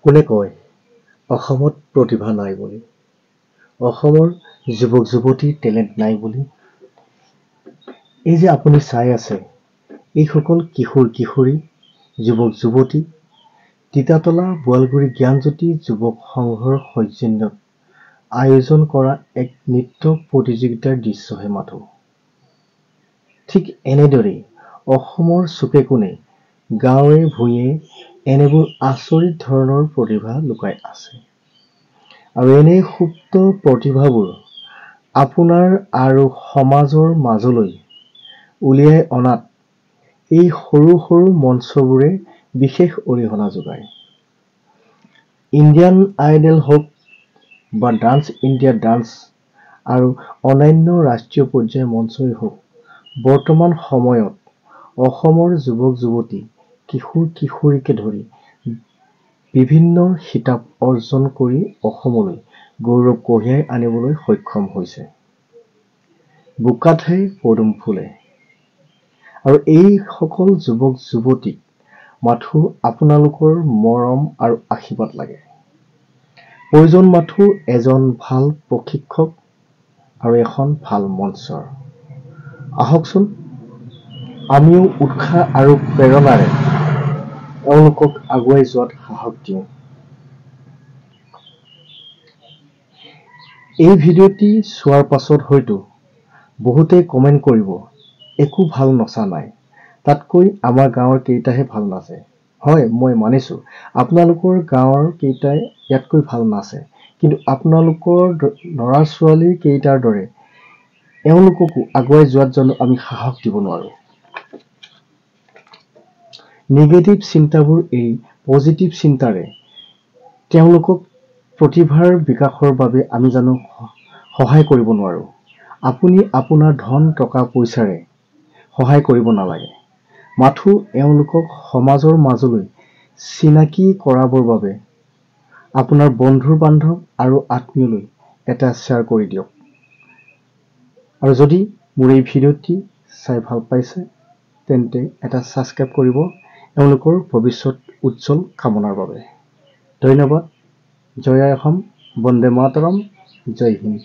কোনে কয় অসমত প্ৰতিভা নাই বুলি, অসমৰ যুৱক যুৱতীৰ টেলেণ্ট নাই বুলি? এই যে আপুনি চাই আছে, এইসকল কিশোৰ কিশোৰী, যুৱক যুৱতী তিতাতলা বোৱালগুৰি জ্ঞানজ্যোতি যুৱক সংঘৰ সৌজন্যত আয়োজন কৰা এক নৃত্য প্ৰতিযোগিতাৰ দৃশ্যহে মাথো। ঠিক এনেদৰেই অসমৰ চুকে কোণে, গাঁৱে ভূঞে এনেবোৰ আচৰিত ধৰণৰ প্ৰতিভা লুকাই আছে। আৰু এনে সুপ্ত প্ৰতিভাবোৰ আপোনাৰ আৰু সমাজৰ মাজলৈ উলিয়াই অনাত এই সৰু সৰু মঞ্চবোৰে বিশেষ অৰিহণা যোগায়। ইণ্ডিয়ান আইডল হওক বা ডান্স ইণ্ডিয়া ডান্স আৰু অন্যান্য ৰাষ্ট্ৰীয় পৰ্যায়ৰ মঞ্চই হওক, বৰ্তমান সময়ত অসমৰ যুৱক যুৱতী, কিশোৰ কিশোৰীকে ধৰি বিভিন্ন খিতাপ অৰ্জন কৰি অসমলৈ গৌৰৱ কঢ়িয়াই আনিবলৈ সক্ষম হৈছে। বোকাতহে পদুম ফুলে। আৰু এই সকল যুৱক যুৱতীক মাথো আপোনালোকৰ মৰম আৰু আশীৰ্বাদ লাগে। প্ৰয়োজন মাথো এজন ভাল প্ৰশিক্ষক আৰু এখন ভাল মঞ্চৰ। আহকচোন আমিও উৎসাহ আৰু প্ৰেৰণাৰে এওঁলোকক আগুৱাই যোৱাত সাহস দিওঁ। এই ভিডিঅ'টি চোৱাৰ পাছত হয়তো বহুতে কমেণ্ট কৰিব, একো ভাল নচা নাই, তাতকৈ আমাৰ গাঁৱৰ কেইটাহে ভাল নাচে। হয়, মই মানিছো আপোনালোকৰ গাঁৱৰ কেইটাই ইয়াতকৈ ভাল নাচে, কিন্তু আপোনালোকৰ ল'ৰা ছোৱালী কেইটাৰ দৰে এওঁলোককো আগুৱাই যোৱাত জানো আমি সাহস দিব নোৱাৰো? নিগেটিভ চিন্তাবোৰ এৰি পজিটিভ চিন্তাৰে তেওঁলোকক প্ৰতিভাৰ বিকাশৰ বাবে আমি জানো সহায় কৰিব নোৱাৰো? আপুনি আপোনাৰ ধন টকা পইচাৰে সহায় কৰিব নালাগে, মাথো এওঁলোকক সমাজৰ মাজলৈ চিনাকি কৰাবৰ বাবে আপোনাৰ বন্ধু বান্ধৱ আৰু আত্মীয়লৈ এটা শ্বেয়াৰ কৰি দিয়ক। আৰু যদি মোৰ এই ভিডিঅ'টি চাই ভাল পাইছে তেন্তে এটা ছাবস্ক্ৰাইব কৰিব এওঁলোকৰ ভৱিষ্যত উজ্জ্বল কামনাৰ বাবে। ধন্যবাদ। জয় আই অসম, বন্দে মাতৰম, জয় হিন্দ।